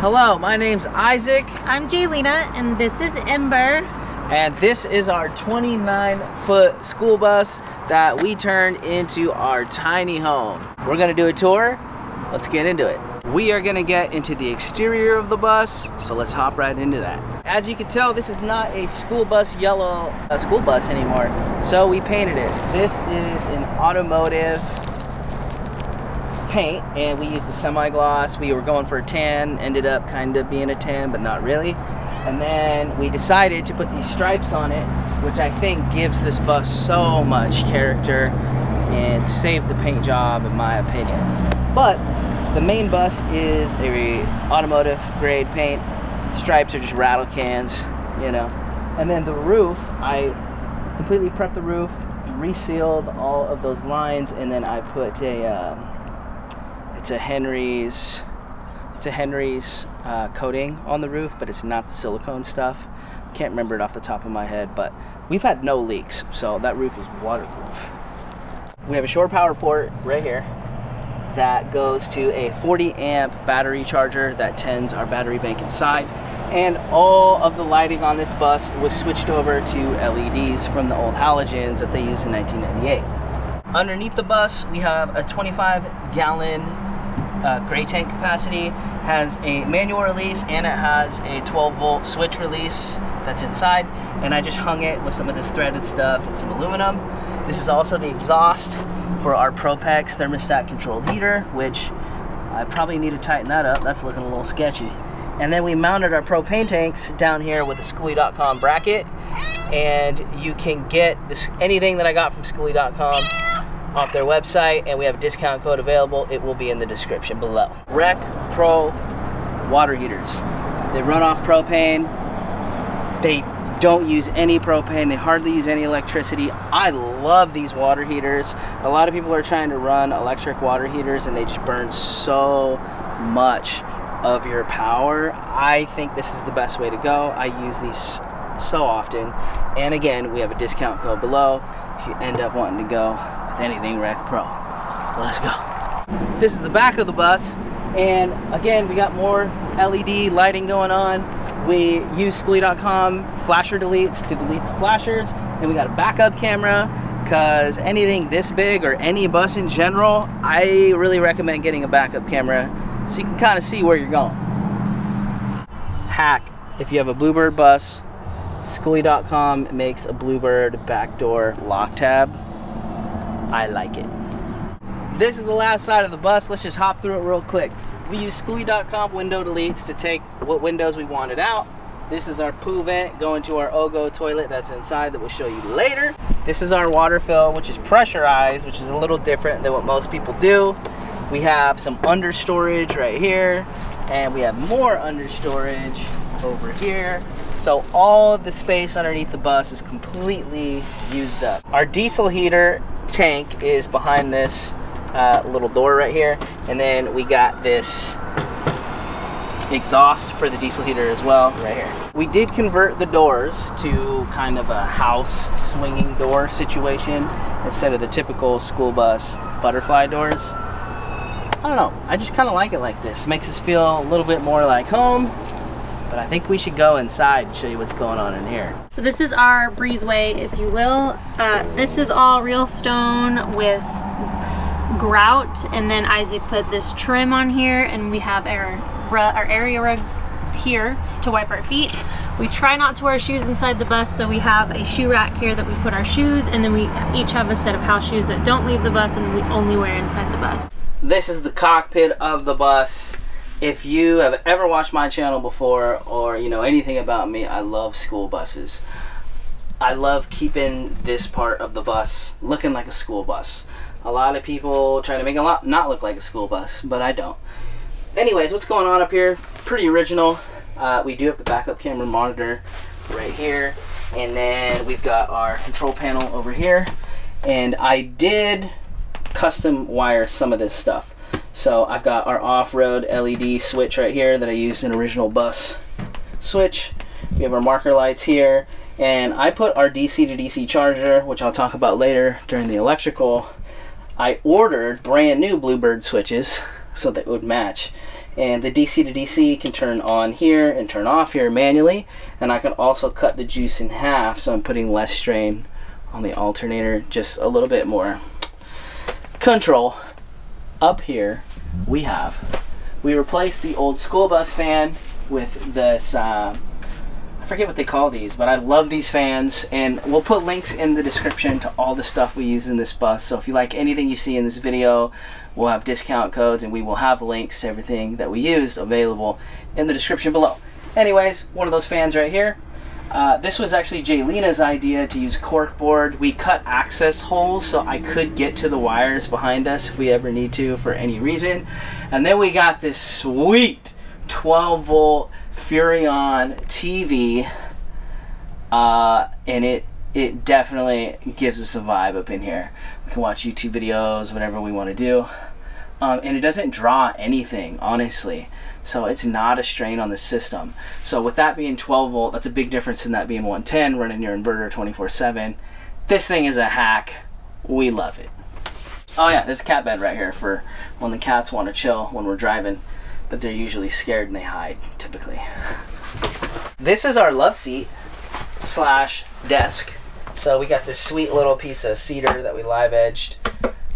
Hello, my name's Isaac. I'm Jaylena, and this is Ember. And this is our 29-foot school bus that we turned into our tiny home. We're gonna do a tour. Let's get into it. We are gonna get into the exterior of the bus, so let's hop right into that. As you can tell, this is not a school bus yellow school bus anymore, so we painted it. This is an automotive paint, and we used a semi-gloss. We were going for a tan, ended up kind of being a tan, but not really. And then we decided to put these stripes on it, which I think gives this bus so much character and saved the paint job, in my opinion. But the main bus is a automotive grade paint. Stripes are just rattle cans, you know. And then the roof, I completely prepped the roof, resealed all of those lines, and then I put it's a Henry's coating on the roof, but it's not the silicone stuff. Can't remember it off the top of my head, but we've had no leaks, so that roof is waterproof. We have a shore power port right here that goes to a 40 amp battery charger that tends our battery bank inside, and all of the lighting on this bus was switched over to LEDs from the old halogens that they used in 1998. Underneath the bus, we have a 25-gallon gray tank capacity, has a manual release, and it has a 12-volt switch release that's inside, and I just hung it with some of this threaded stuff and some aluminum. This is also the exhaust for our Propex thermostat controlled heater, which I probably need to tighten that up. That's looking a little sketchy. And then we mounted our propane tanks down here with a Schoolie.com bracket, and you can get this anything that I got from Schoolie.com off their website, and we have a discount code available. It will be in the description below. Rec Pro water heaters. They run off propane. They don't use any propane. They hardly use any electricity. I love these water heaters. A lot of people are trying to run electric water heaters, and they just burn so much of your power. I think this is the best way to go. I use these so often, and again, we have a discount code below if you end up wanting to go with anything Rec Pro. Let's go. This is the back of the bus, and again, we got more LED lighting going on. We use Schoolie.com flasher deletes to delete the flashers, and we got a backup camera because anything this big, or any bus in general, I really recommend getting a backup camera so you can kind of see where you're going. Hack: if you have a Bluebird bus, Schoolie.com makes a Bluebird backdoor lock tab. I like it. This is the last side of the bus. Let's just hop through it real quick. We use Schoolie.com window deletes to take what windows we wanted out. This is our poo vent going to our Ogo toilet that's inside that we'll show you later. This is our water fill, which is pressurized, which is a little different than what most people do. We have some under storage right here, and we have more under storage over here. So all of the space underneath the bus is completely used up. Our diesel heater tank is behind this little door right here, and then we got this exhaust for the diesel heater as well right here. We did convert the doors to kind of a house swinging door situation instead of the typical school bus butterfly doors. I don't know, I just kind of like it like this. Makes us feel a little bit more like home, but I think we should go inside and show you what's going on in here. So this is our breezeway, if you will. This is all real stone with grout, and then Isaac put this trim on here, and we have our area rug here to wipe our feet. We try not to wear shoes inside the bus, so we have a shoe rack here that we put our shoes, and then we each have a set of house shoes that don't leave the bus and we only wear inside the bus. This is the cockpit of the bus. If you have ever watched my channel before, or you know anything about me, I love school buses. I love keeping this part of the bus looking like a school bus. A lot of people try to make it not look like a school bus, but I don't. Anyways, what's going on up here? Pretty original. We do have the backup camera monitor right here, and then we've got our control panel over here, and I did custom wire some of this stuff. So I've got our off-road LED switch right here that I used an original bus switch. We have our marker lights here, and I put our DC to DC charger, which I'll talk about later during the electrical. I ordered brand new Bluebird switches so that it would match, And the DC to DC can turn on here and turn off here manually. And I can also cut the juice in half, so I'm putting less strain on the alternator, just a little bit more control. Up here we replaced the old school bus fan with this, I forget what they call these, but I love these fans, and we'll put links in the description to all the stuff we use in this bus. So if you like anything you see in this video, we'll have discount codes, and we will have links to everything that we used available in the description below. Anyways, one of those fans right here. This was actually Jaylina's idea to use corkboard. We cut access holes so I could get to the wires behind us if we ever need to for any reason. And then we got this sweet 12-volt Furrion TV, and it definitely gives us a vibe up in here. We can watch YouTube videos, whatever we want to do. And it doesn't draw anything, honestly. So it's not a strain on the system. So with that being 12 volt, that's a big difference in that being 110, running your inverter 24/7. This thing is a hack. We love it. Oh yeah, there's a cat bed right here for when the cats want to chill when we're driving, but they're usually scared and they hide, typically. This is our love seat slash desk. So we got this sweet little piece of cedar that we live edged.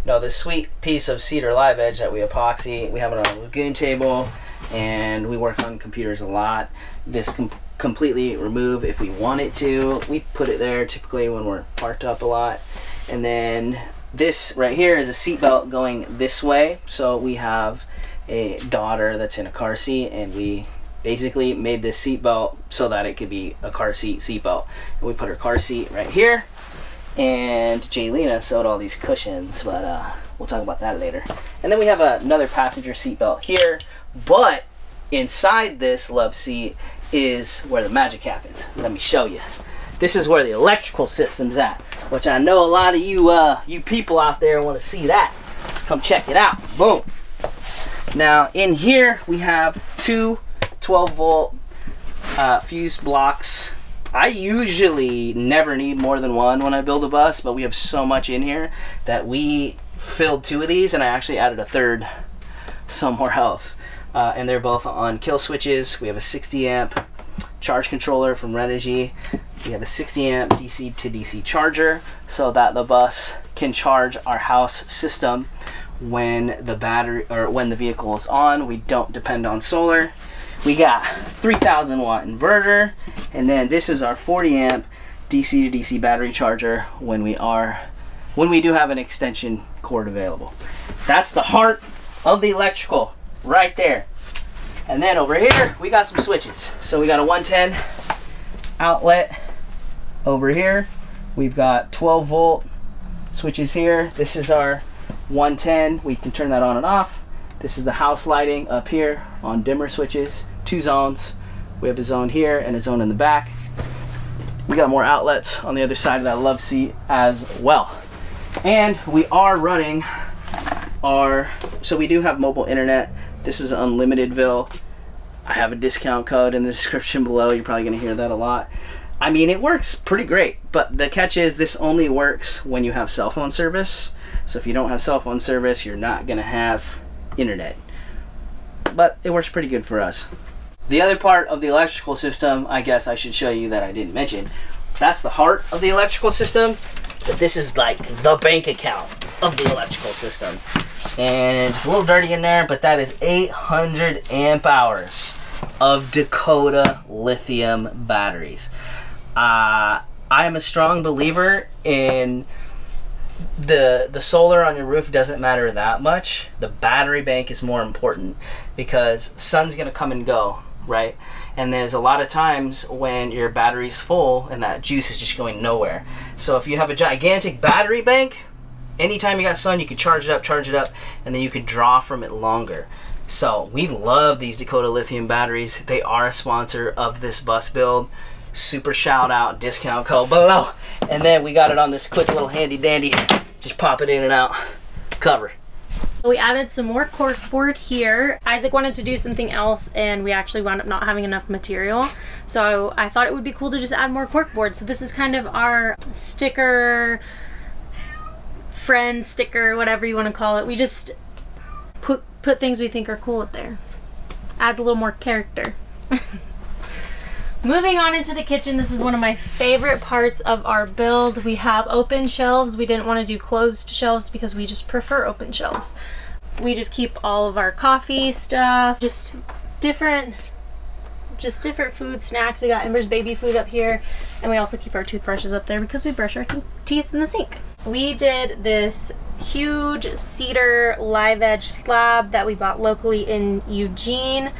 No, this sweet piece of cedar live edge that we epoxy. We have it on a Lagoon table, and we work on computers a lot. This can completely remove if we want it to. We put it there typically when we're parked up a lot. And then this right here is a seat belt going this way. So we have a daughter that's in a car seat, and we basically made this seat belt so that it could be a car seat belt. And we put her car seat right here. And Jaylina sewed all these cushions, but we'll talk about that later. And then we have another passenger seat belt here, but inside this love seat is where the magic happens. Let me show you. This is where the electrical system's at, which I know a lot of you people out there want to see that. Let's come check it out. Boom. Now in here we have two 12-volt fuse blocks. I usually never need more than one when I build a bus, but we have so much in here that we filled two of these, and I actually added a third somewhere else. And they're both on kill switches. We have a 60 amp charge controller from Renogy. We have a 60 amp DC to DC charger so that the bus can charge our house system when the battery or when the vehicle is on. We don't depend on solar. We got 3,000 watt inverter, and then this is our 40 amp DC to DC battery charger when we do have an extension cord available. That's the heart of the electrical right there. And then over here we got some switches. So we got a 110 outlet over here. We've got 12 volt switches here. This is our 110. We can turn that on and off. This is the house lighting up here on dimmer switches. 2 zones. We have a zone here and a zone in the back. We got more outlets on the other side of that love seat as well. And we are running so we do have mobile internet. This is Unlimitedville. I have a discount code in the description below. You're probably going to hear that a lot. I mean, it works pretty great, but the catch is this only works when you have cell phone service. So if you don't have cell phone service, you're not going to have internet. But it works pretty good for us. The other part of the electrical system, I guess I should show you that I didn't mention. That's the heart of the electrical system, but this is like the bank account of the electrical system. And it's a little dirty in there, but that is 800 amp hours of Dakota lithium batteries. I am a strong believer in the solar on your roof doesn't matter that much. The battery bank is more important because sun's gonna come and go, right? And there's a lot of times when your battery's full and that juice is just going nowhere. So if you have a gigantic battery bank, anytime you got sun, you can charge it up, and then you can draw from it longer. So we love these Dakota lithium batteries. They are a sponsor of this bus build. Super shout out, discount code below. And then we got it on this quick little handy dandy, just pop it in and out cover. We added some more corkboard here. Isaac wanted to do something else, and we actually wound up not having enough material. So I thought it would be cool to just add more corkboard. So this is kind of our sticker, friend sticker, whatever you want to call it. We just put things we think are cool up there. adds a little more character. Moving on into the kitchen, this is one of my favorite parts of our build. We have open shelves. We didn't want to do closed shelves because we just prefer open shelves. We just keep all of our coffee stuff, just different food, snacks. We got Ember's baby food up here, and we also keep our toothbrushes up there because we brush our teeth in the sink. We did this huge cedar live edge slab that we bought locally in Eugene,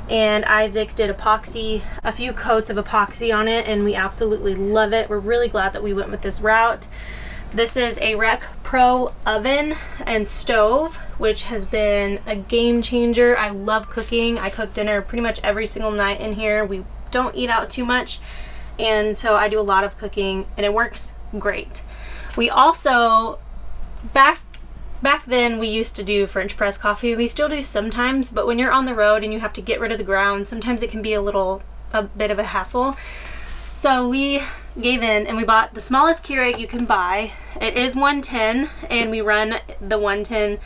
and Isaac did epoxy, a few coats of epoxy on it, and we absolutely love it. We're really glad that we went with this route. This is a Rec Pro oven and stove, which has been a game changer. I love cooking. I cook dinner pretty much every single night in here. We don't eat out too much, and so I do a lot of cooking, and it works great. We also, back then we used to do French press coffee. We still do sometimes, but when you're on the road and you have to get rid of the ground, sometimes it can be a bit of a hassle. So we gave in and we bought the smallest Keurig you can buy. It is 110, and we run the 110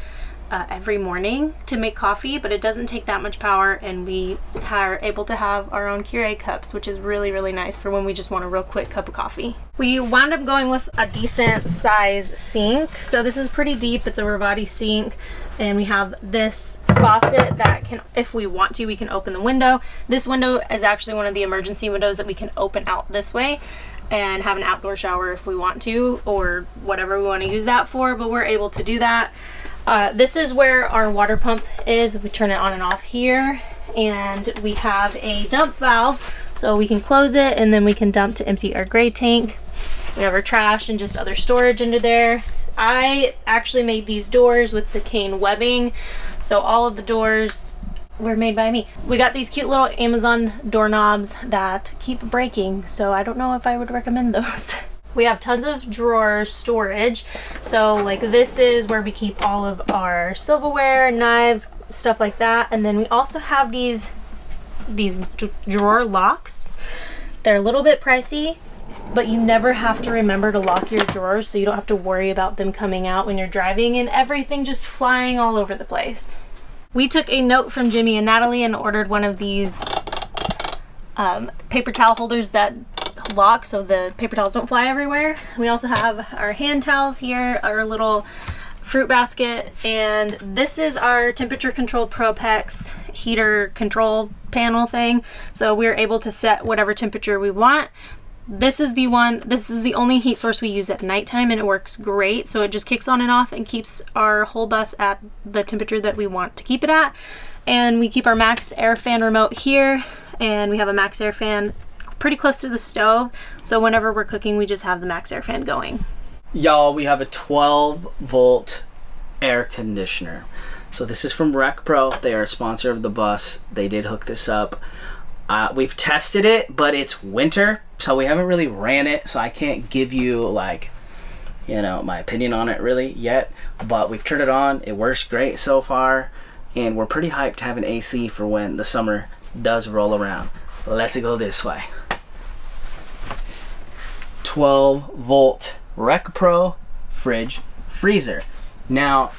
every morning to make coffee, but it doesn't take that much power, and we are able to have our own Keurig cups, which is really, really nice for when we just want a real quick cup of coffee. We wound up going with a decent size sink. So this is pretty deep. It's a Ravati sink, and we have this faucet that can, if we want to, we can open the window. This window is actually one of the emergency windows that we can open out this way and have an outdoor shower if we want to, or whatever we want to use that for, but we're able to do that. This is where our water pump is. We turn it on and off here, and we have a dump valve, so we can close it and then we can dump to empty our gray tank. We have our trash and just other storage under there. I actually made these doors with the cane webbing, so all of the doors were made by me. We got these cute little Amazon doorknobs that keep breaking, so I don't know if I would recommend those. We have tons of drawer storage. So like this is where we keep all of our silverware, knives, stuff like that. And then we also have these drawer locks. They're a little bit pricey, but you never have to remember to lock your drawers, so you don't have to worry about them coming out when you're driving and everything just flying all over the place. We took a note from Jimmy and Natalie and ordered one of these paper towel holders that lock so the paper towels don't fly everywhere. We also have our hand towels here, our little fruit basket, and this is our temperature controlled Propex heater control panel thing. So we're able to set whatever temperature we want. This is the only heat source we use at nighttime, and it works great. So it just kicks on and off and keeps our whole bus at the temperature that we want to keep it at. And we keep our Max Air Fan remote here, and we have a Max Air Fan pretty close to the stove, so whenever we're cooking we just have the Max Air Fan going. Y'all, we have a 12-volt air conditioner. So this is from Rec Pro. They are a sponsor of the bus. They did hook this up. We've tested it, but it's winter, so we haven't really ran it, so I can't give you, like, you know, my opinion on it really yet. But we've turned it on. It works great so far, and we're pretty hyped to have an AC for when the summer does roll around. Let's go this way. 12-volt Rec Pro fridge freezer. Now,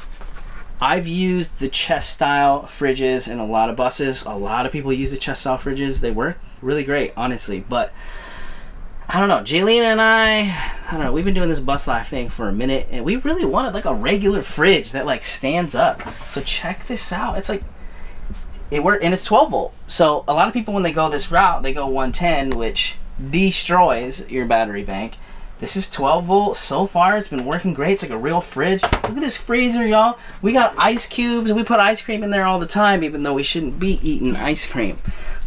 I've used the chest style fridges in a lot of buses. A lot of people use the chest style fridges. They work really great, honestly. But I don't know, Jaylene and I don't know, we've been doing this bus life thing for a minute, and we really wanted like a regular fridge that like stands up. So check this out. It's like, it worked, and it's 12 volt. So a lot of people, when they go this route, they go 110, which destroys your battery bank. This is 12 volt. So far it's been working great. It's like a real fridge. Look at this freezer, y'all. We got ice cubes. We put ice cream in there all the time, even though we shouldn't be eating ice cream,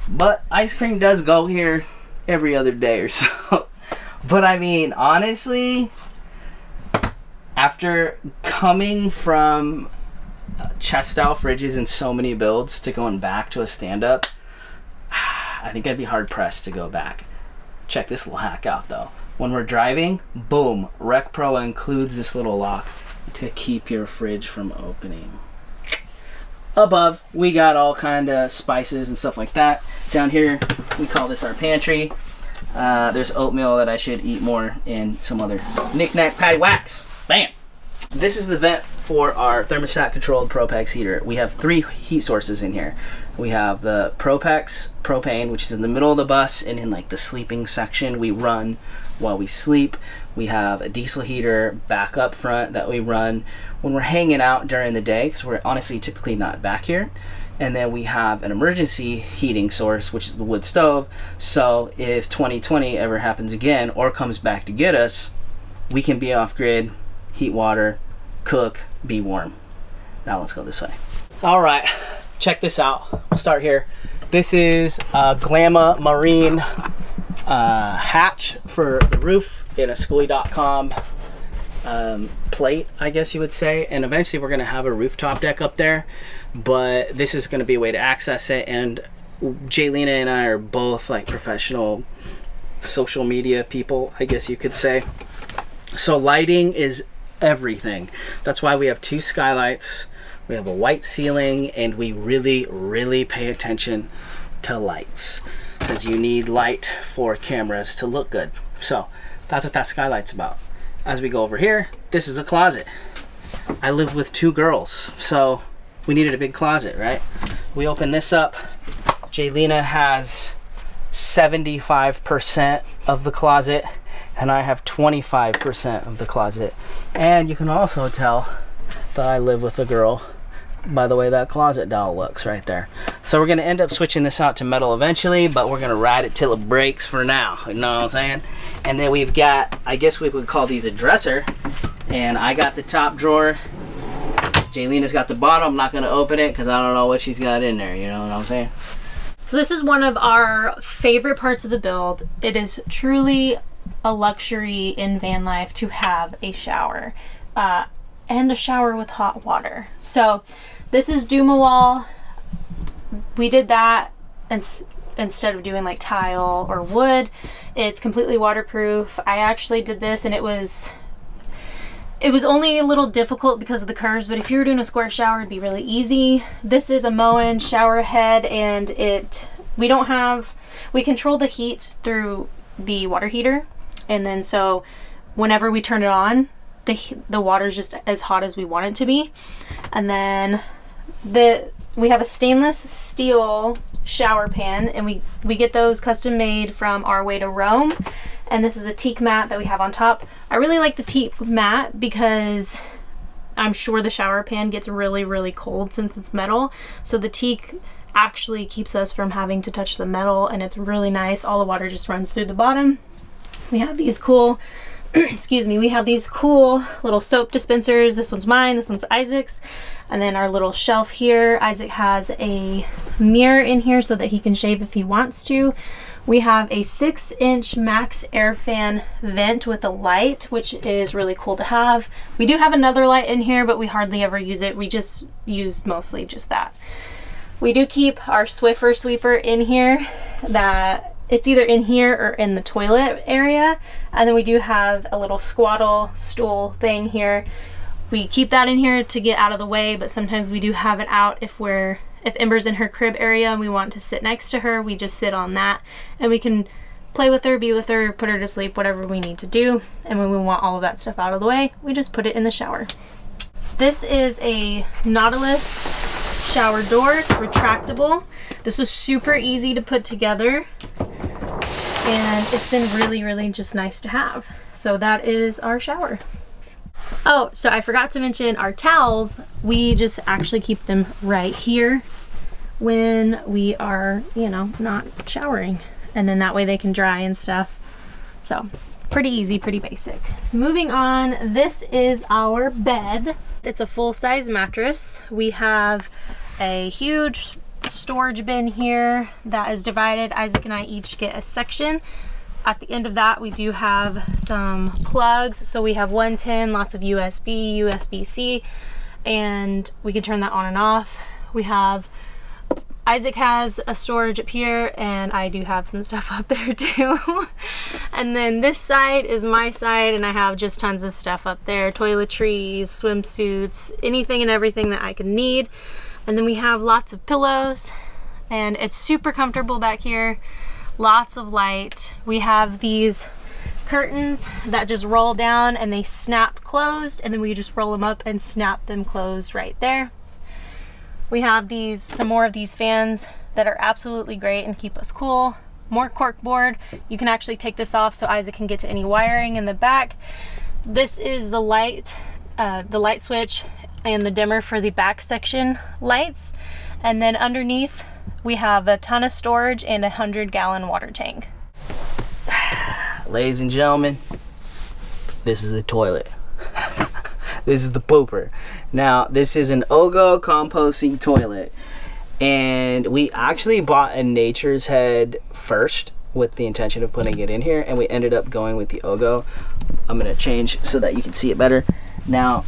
but ice cream does go here every other day or so. But I mean, honestly, after coming from chest style fridges in so many builds to going back to a stand-up, I think I'd be hard pressed to go back. Check this little hack out though. When we're driving, boom, Rec Pro includes this little lock to keep your fridge from opening. Above, we got all kind of spices and stuff like that. Down here, we call this our pantry. There's oatmeal that I should eat more, and some other knick-knack patty wax. Bam! This is the vent for our thermostat controlled Propex heater. We have 3 heat sources in here. We have the Propex propane, which is in the middle of the bus, and in like the sleeping section we run while we sleep. We have a diesel heater back up front that we run when we're hanging out during the day, because we're honestly typically not back here. And then we have an emergency heating source, which is the wood stove. So if 2020 ever happens again or comes back to get us, we can be off grid, heat water, cook, be warm. Now let's go this way. All right, check this out. We'll start here. This is a Glamma Marine hatch for the roof in a Schoolie.com plate, I guess you would say. And eventually we're gonna have a rooftop deck up there, but this is gonna be a way to access it. And Jaylena and I are both like professional social media people, I guess you could say. So lighting is everything. That's why we have 2 skylights. We have a white ceiling, and we really pay attention to lights, because you need light for cameras to look good. So that's what that skylight's about. As we go over here, this is a closet. I live with 2 girls, so we needed a big closet, right? We open this up. Jaylena has 75% of the closet, and I have 25% of the closet. And you can also tell that I live with a girl by the way that closet doll looks right there. So we're gonna end up switching this out to metal eventually, but we're gonna ride it till it breaks for now, you know what I'm saying? And then we've got, I guess we would call these a dresser, and I got the top drawer. Jaylena's got the bottom. I'm not gonna open it because I don't know what she's got in there, you know what I'm saying? So this is one of our favorite parts of the build. It is truly a luxury in van life to have a shower, and a shower with hot water. So this is Dumawall. We did that instead of doing like tile or wood. It's completely waterproof. I actually did this, and it was only a little difficult because of the curves, but if you were doing a square shower, it'd be really easy. This is a Moen shower head, and we control the heat through the water heater. And then so whenever we turn it on, the water's just as hot as we want it to be. And then we have a stainless steel shower pan, and we get those custom made from Our Way to Rome. And this is a teak mat that we have on top. I really like the teak mat because I'm sure the shower pan gets really cold since it's metal. So the teak actually keeps us from having to touch the metal, and it's really nice. All the water just runs through the bottom. We have these cool excuse me, we have these cool little soap dispensers. This one's mine, this one's Isaac's. And then our little shelf here, Isaac has a mirror in here so that he can shave if he wants to. We have a 6-inch max air fan vent with a light, which is really cool to have. We do have another light in here, but we hardly ever use it. We just use mostly just that. We do keep our Swiffer sweeper in here. That it's either in here or in the toilet area. And then we do have a little squattle stool thing here. We keep that in here to get out of the way, but sometimes we do have it out if Ember's in her crib area and we want to sit next to her. We just sit on that, and we can play with her, be with her, put her to sleep, whatever we need to do. And when we want all of that stuff out of the way, we just put it in the shower. This is a Nautilus shower door. It's retractable. This was super easy to put together, and it's been really just nice to have. So that is our shower. Oh, so I forgot to mention our towels. We just actually keep them right here when we are, you know, not showering. And then that way they can dry and stuff. So pretty easy, pretty basic. So moving on, this is our bed. It's a full-size mattress. We have a huge storage bin here that is divided. Isaac and I each get a section. At the end of that, we do have some plugs. So we have 110, lots of USB, USB-C, and we can turn that on and off. We have, Isaac has a storage up here, and I do have some stuff up there too. And then this side is my side, and I have just tons of stuff up there. Toiletries, swimsuits, anything and everything that I could need. And then we have lots of pillows, and it's super comfortable back here. Lots of light. We have these curtains that just roll down and they snap closed, and then we just roll them up and snap them closed right there. We have some more of these fans that are absolutely great and keep us cool. More cork board. You can actually take this off so Isaac can get to any wiring in the back. This is the light switch and the dimmer for the back section lights. And then underneath we have a ton of storage and a 100-gallon water tank. Ladies and gentlemen, this is a toilet. This is the pooper. Now, this is an Ogo composting toilet. And we actually bought a Nature's Head first with the intention of putting it in here, and we ended up going with the Ogo. I'm gonna change so that you can see it better. Now,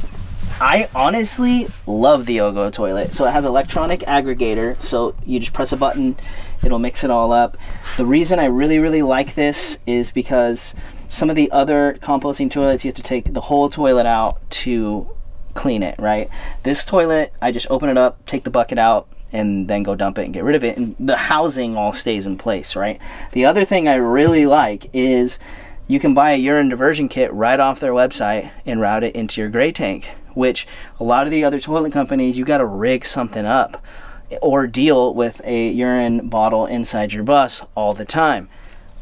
I honestly love the Ogo toilet. So it has electronic aggregator, so you just press a button, it'll mix it all up. The reason I really like this is because some of the other composting toilets, you have to take the whole toilet out to clean it, right? This toilet, I just open it up, take the bucket out, and then go dump it and get rid of it, and the housing all stays in place, right? The other thing I really like is you can buy a urine diversion kit right off their website and route it into your gray tank, which a lot of the other toilet companies, you got to rig something up or deal with a urine bottle inside your bus all the time.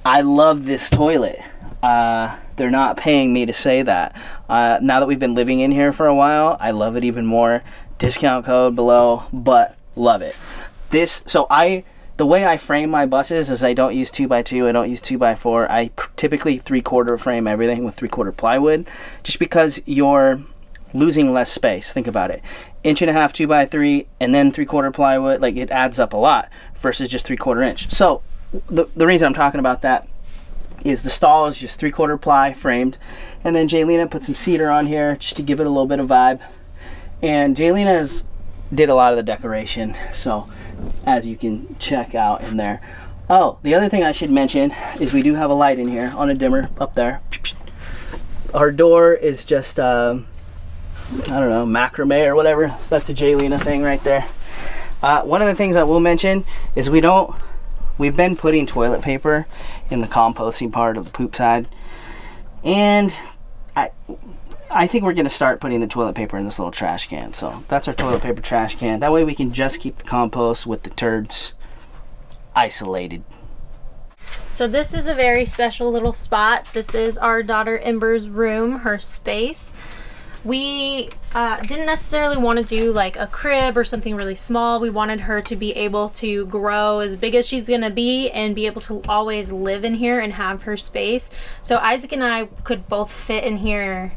I love this toilet. They're not paying me to say that. Now that we've been living in here for a while, I love it even more. Discount code below, but love it. The way I frame my buses is I don't use 2x2, I don't use 2x4. I typically 3/4 frame everything with 3/4 plywood, just because you're losing less space. Think about it. 1.5 2x3 and then 3/4 plywood, like it adds up a lot versus just 3/4 inch. So the reason I'm talking about that is the stall is just 3/4 ply framed, and then Jaylina put some cedar on here just to give it a little bit of vibe. And Jaylina's did a lot of the decoration, so as you can check out in there. Oh, the other thing I should mention is we do have a light in here on a dimmer up there. Our door is just I don't know, macrame or whatever. That's a Jaylina thing right there. One of the things I will mention is we've been putting toilet paper in the composting part of the poop side, and I think we're gonna start putting the toilet paper in this little trash can. So that's our toilet paper trash can. That way we can just keep the compost with the turds isolated. So this is a very special little spot. This is our daughter Ember's room, her space. We didn't necessarily want to do like a crib or something really small. We wanted her to be able to grow as big as she's gonna be and be able to always live in here and have her space. So Isaac and I could both fit in here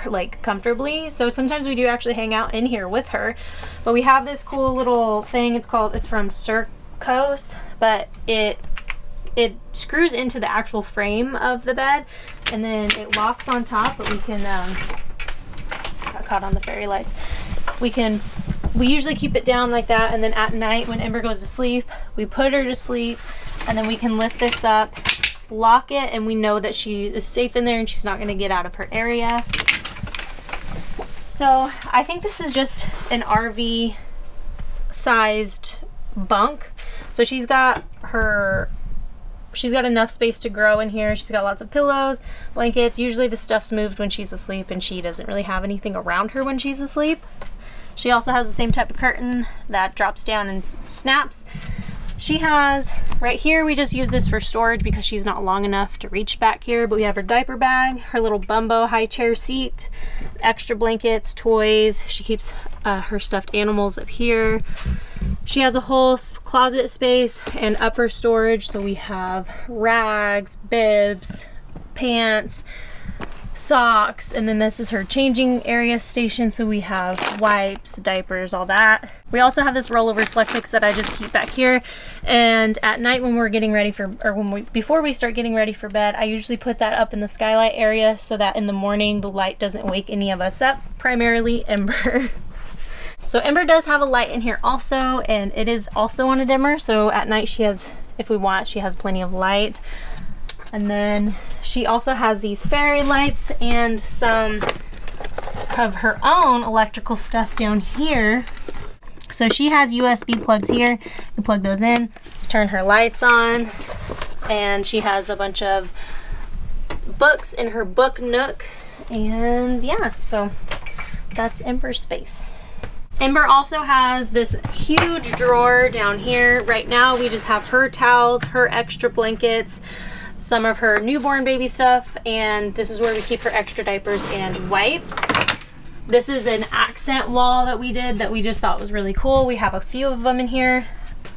like comfortably, so sometimes we do actually hang out in here with her. But we have this cool little thing, it's from Circos, but it screws into the actual frame of the bed, and then it locks on top. But we can got caught on the fairy lights. We usually keep it down like that, and then at night when Ember goes to sleep, we put her to sleep, and then we can lift this up, lock it, and we know that she is safe in there and she's not going to get out of her area. So I think this is just an RV sized bunk. So she's got enough space to grow in here. She's got lots of pillows, blankets. Usually the stuff's moved when she's asleep, and she doesn't really have anything around her when she's asleep. She also has the same type of curtain that drops down and snaps. She has, right here, we just use this for storage because she's not long enough to reach back here, but we have her diaper bag, her little Bumbo high chair seat, extra blankets, toys. She keeps her stuffed animals up here. She has a whole closet space and upper storage, so we have rags, bibs, pants, socks, and then this is her changing area station, so we have wipes, diapers, all that. We also have this roll of Reflectix that I just keep back here, and at night when we're getting ready for, before we start getting ready for bed, I usually put that up in the skylight area so that in the morning the light doesn't wake any of us up, primarily Ember. So Ember does have a light in here also, and it is also on a dimmer, so at night she has, if we want, she has plenty of light. And then she also has these fairy lights and some of her own electrical stuff down here. So she has USB plugs here. You plug those in, turn her lights on, and she has a bunch of books in her book nook. And yeah, so that's Ember's space. Ember also has this huge drawer down here. Right now we just have her towels, her extra blankets, some of her newborn baby stuff, and this is where we keep her extra diapers and wipes. This is an accent wall that we did that we just thought was really cool. We have a few of them in here.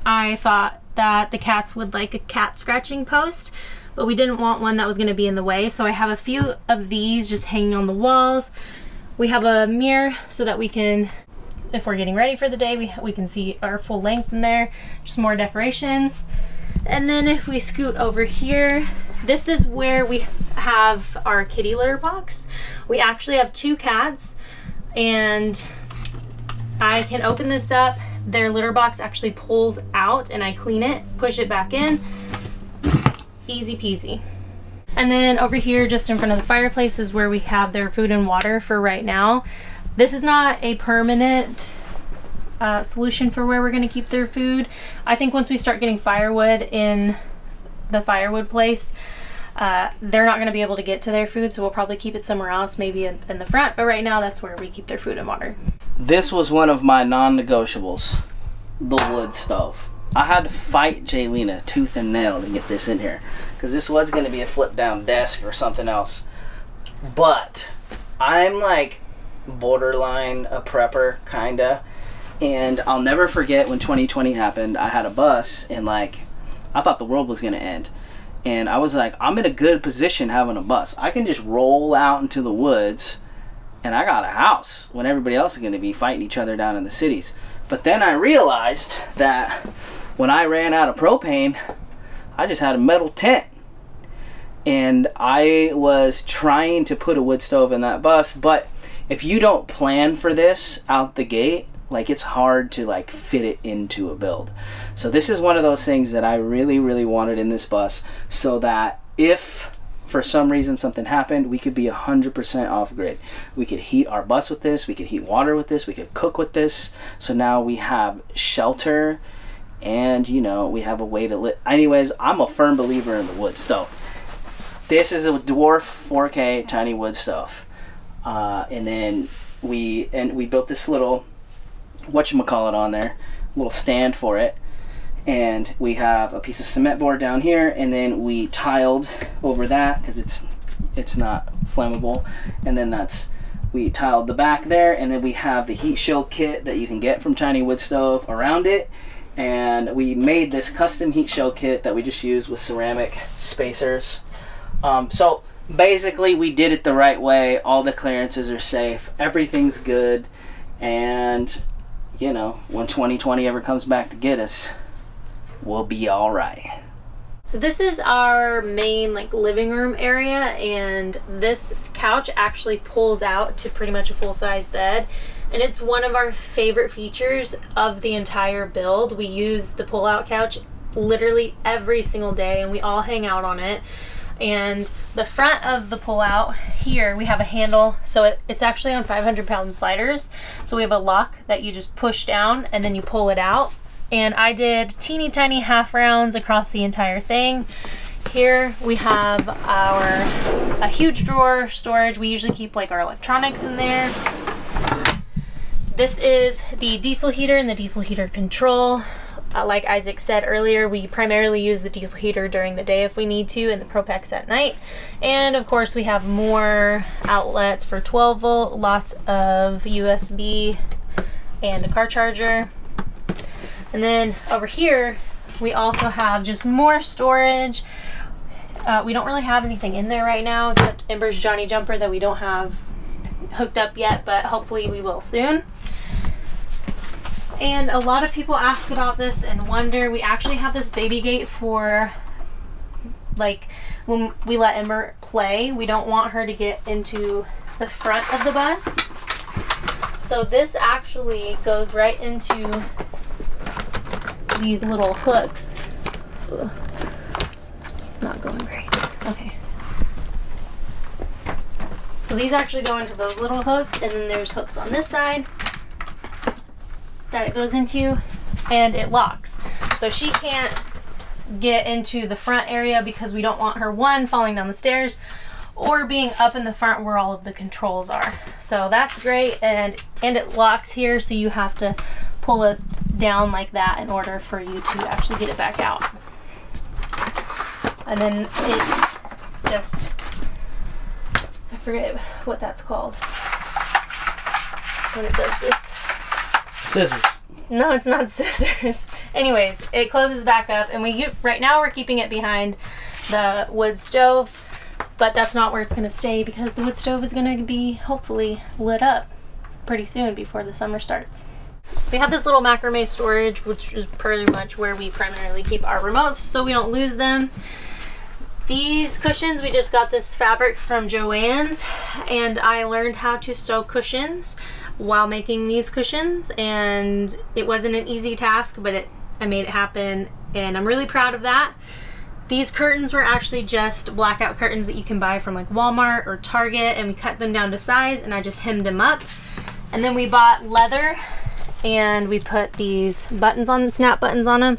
I thought that the cats would like a cat scratching post, but we didn't want one that was going to be in the way, so I have a few of these just hanging on the walls. We have a mirror so that we can, if we're getting ready for the day, we can see our full length in there. Just more decorations. And then if we scoot over here, this is where we have our kitty litter box. We actually have 2 cats, and I can open this up. Their litter box actually pulls out, and I clean it, push it back in. Easy peasy. And then over here, just in front of the fireplace, is where we have their food and water for right now. This is not a permanent solution for where we're going to keep their food. I think once we start getting firewood in the firewood place, they're not going to be able to get to their food, so we'll probably keep it somewhere else, maybe in the front, but right now that's where we keep their food and water. This was one of my non-negotiables, the wood stove. I had to fight Jaylena tooth and nail to get this in here, because this was going to be a flip down desk or something else. But I'm like borderline a prepper, kinda, and I'll never forget when 2020 happened. I had a bus, and like I thought the world was going to end. And I was like, I'm in a good position having a bus. I can just roll out into the woods and I got a house when everybody else is going to be fighting each other down in the cities. But then I realized that when I ran out of propane, I just had a metal tent. And I was trying to put a wood stove in that bus, but if you don't plan for this out the gate, like it's hard to like fit it into a build. So this is one of those things that I really, really wanted in this bus, so that if for some reason something happened, we could be 100% off grid. We could heat our bus with this, we could heat water with this, we could cook with this. So now we have shelter, and you know, we have a way to live. Anyways, I'm a firm believer in the wood stove. This is a dwarf 4K tiny wood stove. And then we built this little whatchamacallit on there, little stand for it, and we have a piece of cement board down here, and then we tiled over that because it's not flammable, and then we tiled the back there, and then we have the heat shield kit that you can get from Tiny Wood Stove around it, and we made this custom heat shield kit that we just used with ceramic spacers. So basically we did it the right way. All the clearances are safe, everything's good, and you know, when 2020 ever comes back to get us, we'll be all right. So this is our main like living room area, and this couch actually pulls out to pretty much a full-size bed, and it's one of our favorite features of the entire build. We use the pull-out couch literally every single day, and we all hang out on it. And the front of the pull-out here, we have a handle, so it's actually on 500-pound sliders. So we have a lock that you just push down and then you pull it out. And I did teeny tiny half rounds across the entire thing. Here we have a huge drawer storage. We usually keep like our electronics in there. This is the diesel heater and the diesel heater control. Like Isaac said earlier, we primarily use the diesel heater during the day if we need to, and the Propex at night. And of course we have more outlets for 12 volt, lots of USB, and a car charger. And then over here we also have just more storage. We don't really have anything in there right now except Ember's Johnny jumper that we don't have hooked up yet, but hopefully we will soon. And a lot of people ask about this and wonder, we actually have this baby gate for like when we let Ember play. We don't want her to get into the front of the bus. So this actually goes right into these little hooks. Ugh. This is not going great. Okay. So these actually go into those little hooks, and then there's hooks on this side that it goes into, and it locks. So she can't get into the front area because we don't want her, one, falling down the stairs, or being up in the front where all of the controls are. So that's great, and it locks here, so you have to pull it down like that in order for you to actually get it back out. And then it just, I forget what that's called when it does this. Scissors. No, it's not scissors. Anyways, it closes back up, and right now we're keeping it behind the wood stove, but that's not where it's going to stay because the wood stove is going to be hopefully lit up pretty soon before the summer starts. We have this little macrame storage, which is pretty much where we primarily keep our remotes so we don't lose them. These cushions, we just got this fabric from Joann's, and I learned how to sew cushions while making these cushions, and it wasn't an easy task, but I made it happen, and I'm really proud of that. These curtains were actually just blackout curtains that you can buy from like Walmart or Target, and we cut them down to size, and I just hemmed them up. And then we bought leather, and we put these buttons on, snap buttons on them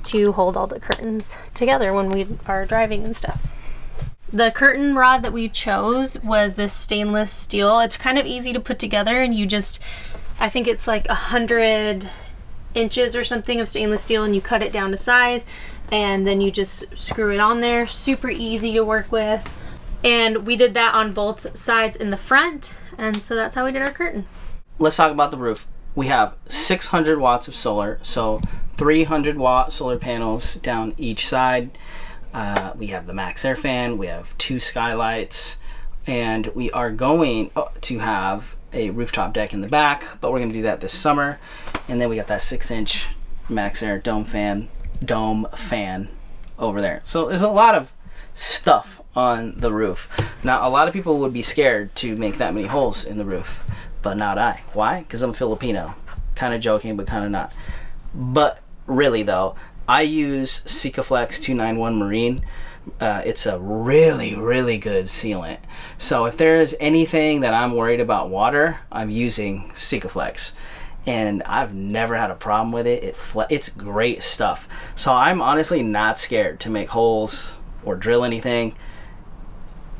to hold all the curtains together when we are driving and stuff. The curtain rod that we chose was this stainless steel. It's kind of easy to put together, and you just, I think it's like 100 inches or something of stainless steel, and you cut it down to size, and then you just screw it on there. Super easy to work with. And we did that on both sides in the front, and so that's how we did our curtains. Let's talk about the roof. We have 600 watts of solar, so 300 watt solar panels down each side. We have the max air fan, we have 2 skylights, and we are going to have a rooftop deck in the back, but we're going to do that this summer. And then we got that 6-inch max air dome fan over there. So there's a lot of stuff on the roof. Now, a lot of people would be scared to make that many holes in the roof, but not I. Why? Because I'm Filipino. Kind of joking, but kind of not. But really though, I use Sikaflex 291 Marine. It's a really, really good sealant. So if there is anything that I'm worried about water, I'm using Sikaflex. And I've never had a problem with it. It's great stuff. So I'm honestly not scared to make holes or drill anything.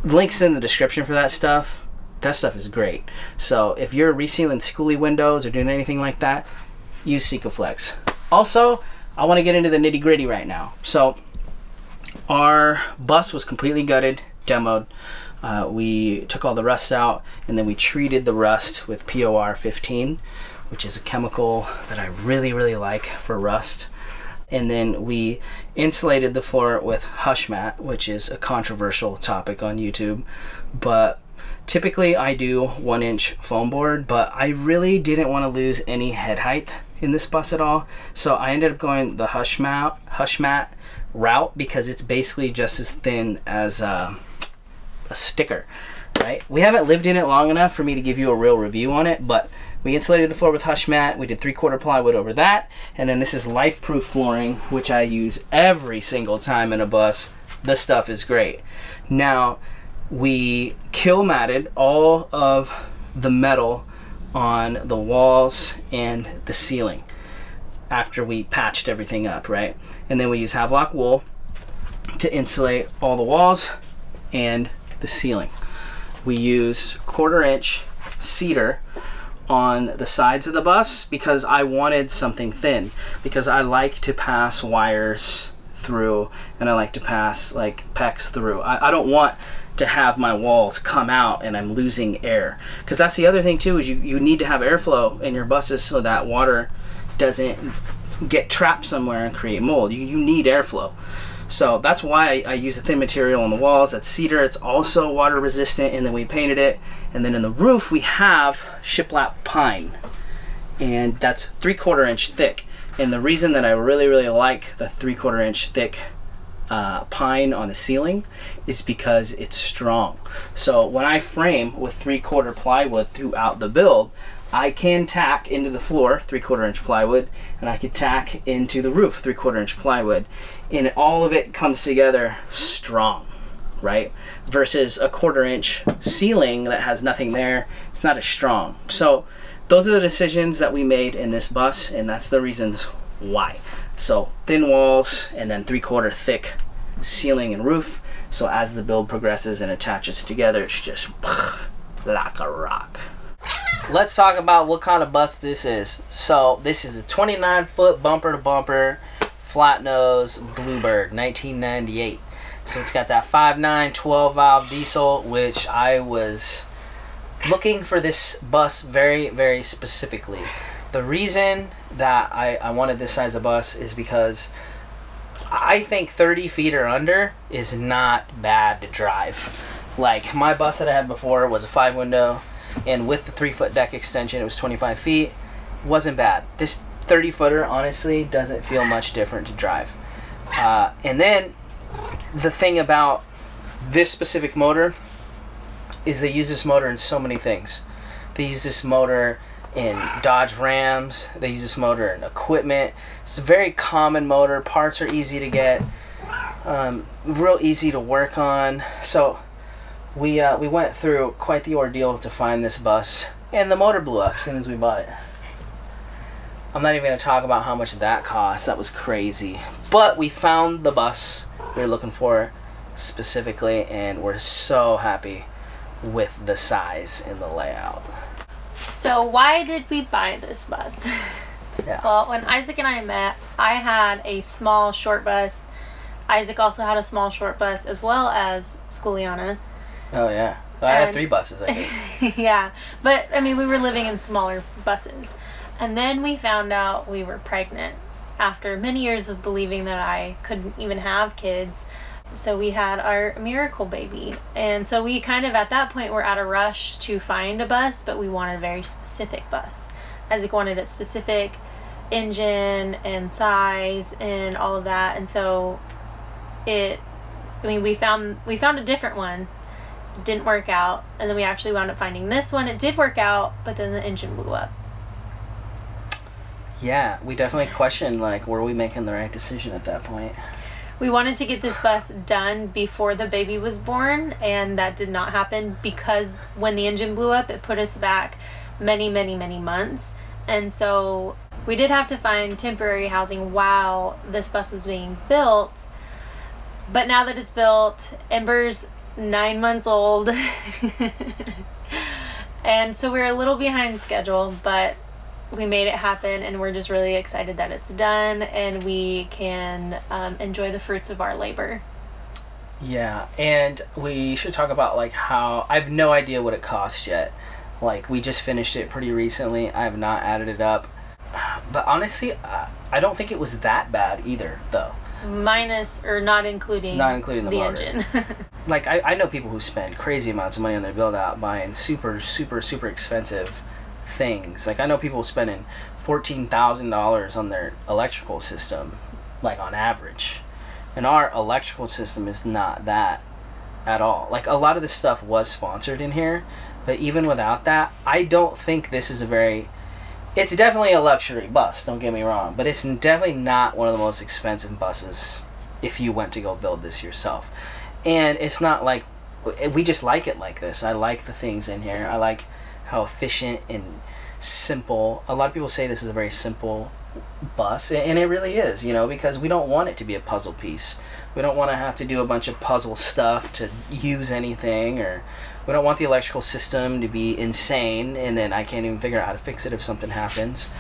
Links in the description for that stuff. That stuff is great. So if you're resealing schoolie windows or doing anything like that, use Sikaflex. Also, I want to get into the nitty gritty right now. So our bus was completely gutted, demoed. We took all the rust out, and then we treated the rust with POR 15, which is a chemical that I really, really like for rust. And then we insulated the floor with Hush Mat, which is a controversial topic on YouTube. But typically I do 1-inch foam board, but I really didn't want to lose any head height in this bus at all. So I ended up going the Hush Mat route because it's basically just as thin as a sticker, right? We haven't lived in it long enough for me to give you a real review on it, but we insulated the floor with Hush Mat. We did 3/4 plywood over that, and then this is Life-Proof flooring, which I use every single time in a bus. This stuff is great. Now, we kill matted all of the metal on the walls and the ceiling after we patched everything up, right? And then we use Havelock wool to insulate all the walls and the ceiling. We use 1/4-inch cedar on the sides of the bus because I wanted something thin, because I like to pass wires through, and I like to pass like PEX through. I don't want to have my walls come out and I'm losing air, because that's the other thing too, is you need to have airflow in your buses so that water doesn't get trapped somewhere and create mold. You need airflow. So that's why I use a thin material on the walls. That's cedar. It's also water resistant, and then we painted it. And then in the roof we have shiplap pine, and that's 3/4-inch thick. And the reason that I really, really like the 3/4-inch thick pine on the ceiling is because it's strong. So when I frame with 3/4 plywood throughout the build, I can tack into the floor 3/4-inch plywood, and I can tack into the roof 3/4-inch plywood, and all of it comes together strong, right? Versus a 1/4-inch ceiling that has nothing there, it's not as strong. So those are the decisions that we made in this bus, and that's the reasons why. So thin walls and then 3/4 thick ceiling and roof. So as the build progresses and attaches together, it's just like a rock. Let's talk about what kind of bus this is. So this is a 29-foot bumper-to-bumper flat nose Bluebird 1998. So it's got that 5.9 12-valve diesel, which I was looking for this bus very, very specifically. The reason that I wanted this size of bus is because I think 30 feet or under is not bad to drive. Like my bus that I had before was a 5-window, and with the 3-foot deck extension, it was 25 feet. Wasn't bad. This 30-footer honestly doesn't feel much different to drive. And then the thing about this specific motor is they use this motor in so many things. They use this motor in Dodge Rams. They use this motor in equipment. It's a very common motor. Parts are easy to get, real easy to work on. So we went through quite the ordeal to find this bus, and the motor blew up as soon as we bought it. I'm not even going to talk about how much that cost. That was crazy. But we found the bus we were looking for specifically, and we're so happy with the size and the layout. So why did we buy this bus? Yeah. Well, when Isaac and I met, I had a small short bus. Isaac also had a small short bus, as well as Skuliana. Oh yeah. I had 3 buses, I think. Yeah. But I mean, we were living in smaller buses. And then we found out we were pregnant after many years of believing that I couldn't even have kids. So we had our miracle baby. And so we kind of at that point were at a rush to find a bus, but we wanted a very specific bus. Isaac wanted a specific engine and size and all of that. And so we found a different one. It didn't work out. And then we actually wound up finding this one. It did work out, but then the engine blew up. Yeah, we definitely questioned, like, were we making the right decision at that point? We wanted to get this bus done before the baby was born, and that did not happen because when the engine blew up, it put us back many, many, many months. And so we did have to find temporary housing while this bus was being built. But now that it's built, Ember's 9 months old. And so we're a little behind schedule, but we made it happen, and we're just really excited that it's done and we can enjoy the fruits of our labor. Yeah, and we should talk about like how I have no idea what it costs yet. Like, we just finished it pretty recently. I have not added it up, but honestly I don't think it was that bad either, though. Minus or not including the engine. Like I know people who spend crazy amounts of money on their build out buying super expensive things. Like I know people spending $14,000 on their electrical system, like on average, and our electrical system is not that at all. Like a lot of this stuff was sponsored in here, but even without that, I don't think this is it's definitely a luxury bus, don't get me wrong, but it's definitely not one of the most expensive buses if you went to go build this yourself. And it's not like we just like it like this. I like the things in here. I like how efficient and simple. A lot of people say this is a very simple bus, and it really is, you know, because we don't want it to be a puzzle piece. We don't want to have to do a bunch of puzzle stuff to use anything, or we don't want the electrical system to be insane and then I can't even figure out how to fix it if something happens.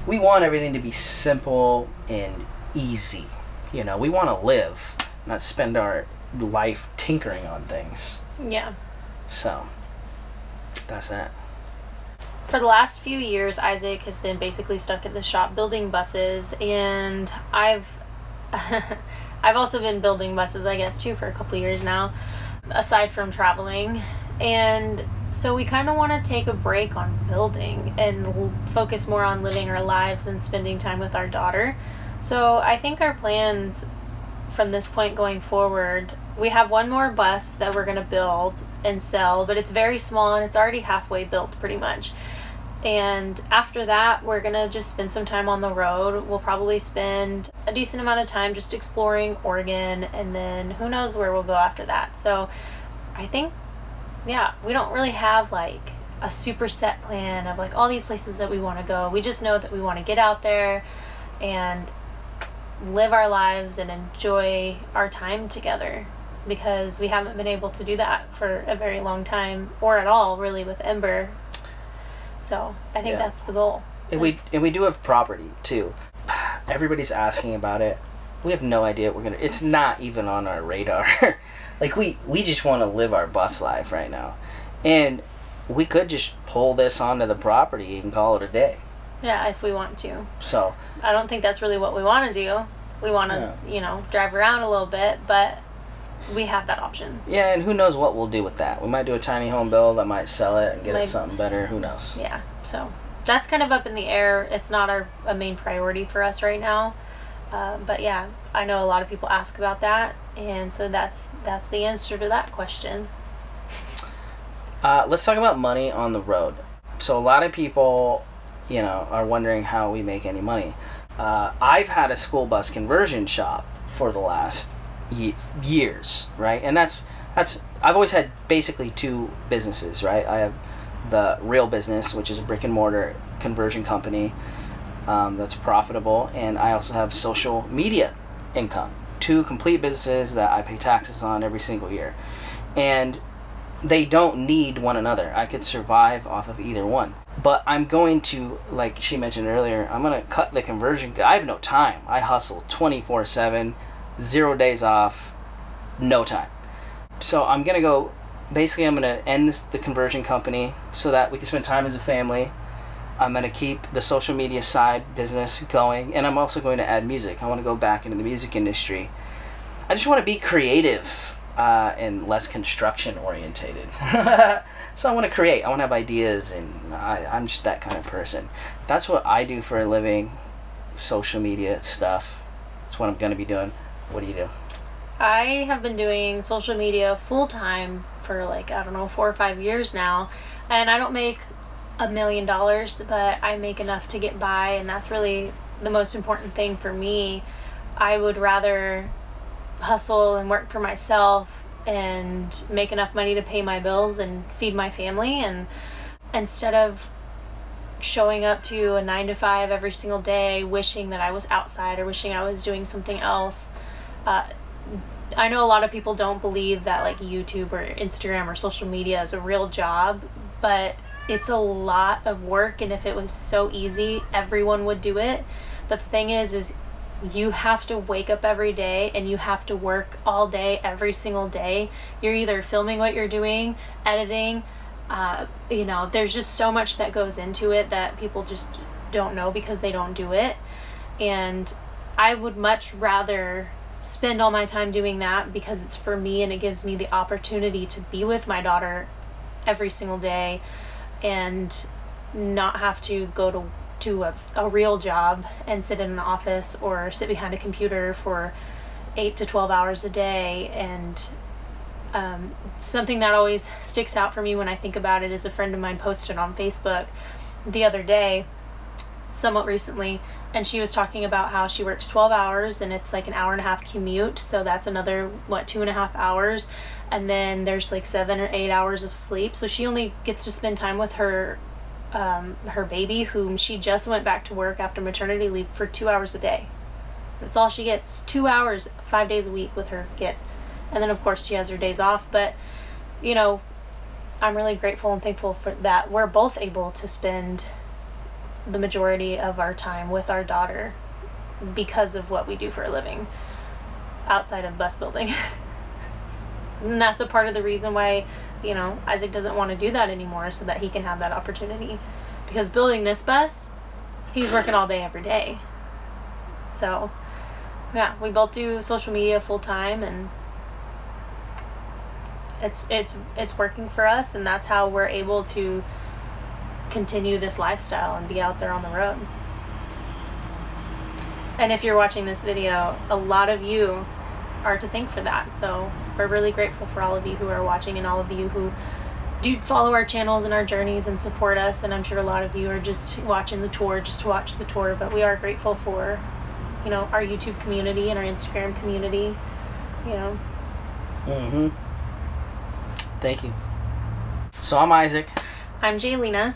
We want everything to be simple and easy. You know, we want to live, not spend our life tinkering on things. Yeah. So that's that. For the last few years, Isaac has been basically stuck at the shop building buses, and I've also been building buses, I guess, too, for a couple years now, aside from traveling. And so we kind of want to take a break on building and focus more on living our lives and spending time with our daughter. So I think our plans from this point going forward, we have one more bus that we're going to build and sell, but it's very small and it's already halfway built pretty much. And after that, we're going to just spend some time on the road. We'll probably spend a decent amount of time just exploring Oregon, and then who knows where we'll go after that. So I think, yeah, we don't really have like a super set plan of like all these places that we want to go. We just know that we want to get out there and live our lives and enjoy our time together. because we haven't been able to do that for a very long time, or at all really, with Ember. So I think that's the goal. And we do have property too. Everybody's asking about it. We have no idea what we're gonna. It's not even on our radar. Like we just want to live our bus life right now, and we could just pull this onto the property and call it a day. Yeah, if we want to. So I don't think that's really what we want to do. We want to, you know, drive around a little bit, but we have that option. Yeah, and who knows what we'll do with that. We might do a tiny home build. I might sell it and get us something better. Who knows? Yeah, so that's kind of up in the air. It's not a main priority for us right now. But yeah, I know a lot of people ask about that, and so that's the answer to that question. Let's talk about money on the road. So a lot of people, you know, are wondering how we make any money. I've had a school bus conversion shop for the last years, right? And that's I've always had basically two businesses, right? I have the real business, which is a brick and mortar conversion company that's profitable, and I also have social media income. Two complete businesses that I pay taxes on every single year, and they don't need one another. I could survive off of either one. But I'm going to, like she mentioned earlier, I'm going to cut the conversion. I have no time. I hustle 24/7, 0 days off, no time. So I'm going to go, basically I'm going to end the conversion company so that we can spend time as a family. I'm going to keep the social media side business going, and I'm also going to add music. I want to go back into the music industry. I just want to be creative and less construction orientated. So I want to create. I want to have ideas, and I'm just that kind of person. That's what I do for a living, social media stuff. That's what I'm going to be doing. What do you do? I have been doing social media full time for like, I don't know, 4 or 5 years now, and I don't make $1 million, but I make enough to get by, and that's really the most important thing for me. I would rather hustle and work for myself and make enough money to pay my bills and feed my family, and instead of showing up to a 9 to 5 every single day wishing that I was outside or wishing I was doing something else. I know a lot of people don't believe that like YouTube or Instagram or social media is a real job, but it's a lot of work, and if it was so easy, everyone would do it. But the thing is you have to wake up every day and you have to work all day, every single day. You're either filming what you're doing, editing, you know, there's just so much that goes into it that people just don't know because they don't do it. And I would much rather spend all my time doing that because it's for me and it gives me the opportunity to be with my daughter every single day and not have to go to a real job and sit in an office or sit behind a computer for 8 to 12 hours a day. And something that always sticks out for me when I think about it is a friend of mine posted on Facebook the other day, somewhat recently, and she was talking about how she works 12 hours and it's like an 1.5 hour commute, so that's another 2.5 hours, and then there's like 7 or 8 hours of sleep, so she only gets to spend time with her baby, whom she just went back to work after maternity leave, for 2 hours a day. That's all she gets, 2 hours 5 days a week with her kid. And then of course she has her days off, but you know, I'm really grateful and thankful for that we're both able to spend the majority of our time with our daughter because of what we do for a living outside of bus building. And that's a part of the reason why, you know, Isaac doesn't want to do that anymore, so that he can have that opportunity. Because building this bus, he's working all day every day. So yeah, we both do social media full time, and it's working for us, and that's how we're able to continue this lifestyle and be out there on the road. And if you're watching this video, a lot of you are to thank for that, so we're really grateful for all of you who are watching and all of you who do follow our channels and our journeys and support us. And I'm sure a lot of you are just watching the tour just to watch the tour, but we are grateful for, you know, our YouTube community and our Instagram community, you know. Thank you. So I'm Isaac. I'm Jaylina.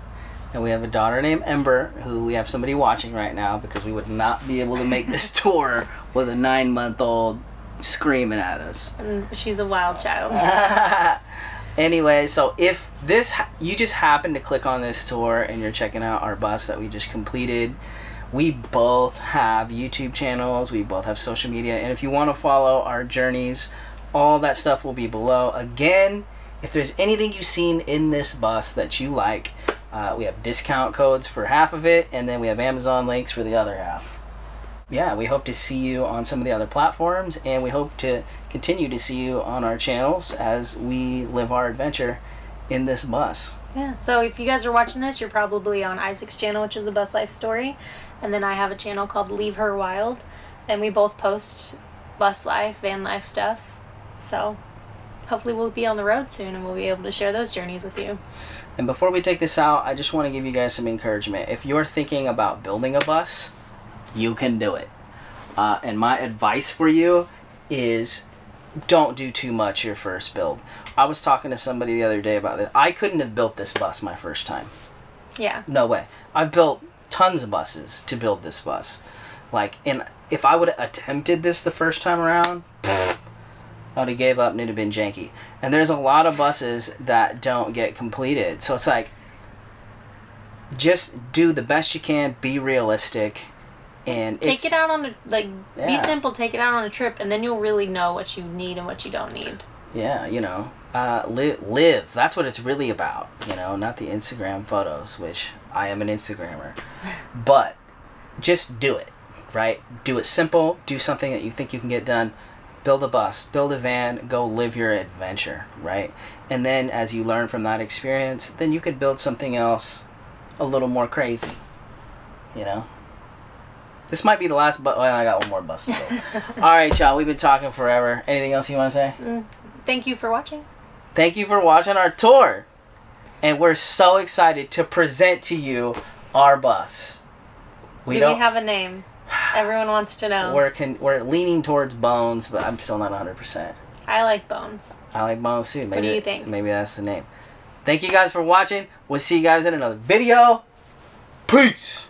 And we have a daughter named Ember, who we have somebody watching right now, because we would not be able to make this tour with a 9-month-old screaming at us. And she's a wild child. Anyway, so if you just happen to click on this tour and you're checking out our bus that we just completed, we both have YouTube channels, we both have social media, and if you want to follow our journeys, all that stuff will be below. Again, if there's anything you've seen in this bus that you like, we have discount codes for half of it, and then we have Amazon links for the other half. Yeah, we hope to see you on some of the other platforms, and we hope to continue to see you on our channels as we live our adventure in this bus. Yeah, so if you guys are watching this, you're probably on Isaac's channel, which is a bus life story, and then I have a channel called Leave Her Wild, and we both post bus life, van life stuff. So hopefully we'll be on the road soon and we'll be able to share those journeys with you. And before we take this out, I just want to give you guys some encouragement. If you're thinking about building a bus, you can do it. And my advice for you is don't do too much your first build. I was talking to somebody the other day about this. I couldn't have built this bus my first time. Yeah. No way. I've built tons of buses to build this bus. Like, and if I would have attempted this the first time around, I would have gave up and it would have been janky. And there's a lot of buses that don't get completed. So it's like, just do the best you can, be realistic, and take it out on a, be simple, take it out on a trip, and then you'll really know what you need and what you don't need. Yeah, you know, live. That's what it's really about, you know, not the Instagram photos, which I am an Instagrammer. But just do it, right? Do it simple, do something that you think you can get done. Build a bus, build a van, go live your adventure, right? And then as you learn from that experience, then you could build something else a little more crazy, you know? This might be the last bus. Well, I got one more bus to go. All right, y'all, we've been talking forever. Anything else you want to say? Thank you for watching. Thank you for watching our tour. And we're so excited to present to you our bus. Do we have a name? Everyone wants to know. We're leaning towards Bones, but I'm still not 100%. I like Bones. I like Bones too. Maybe, what do you think? Maybe that's the name. Thank you guys for watching. We'll see you guys in another video. Peace.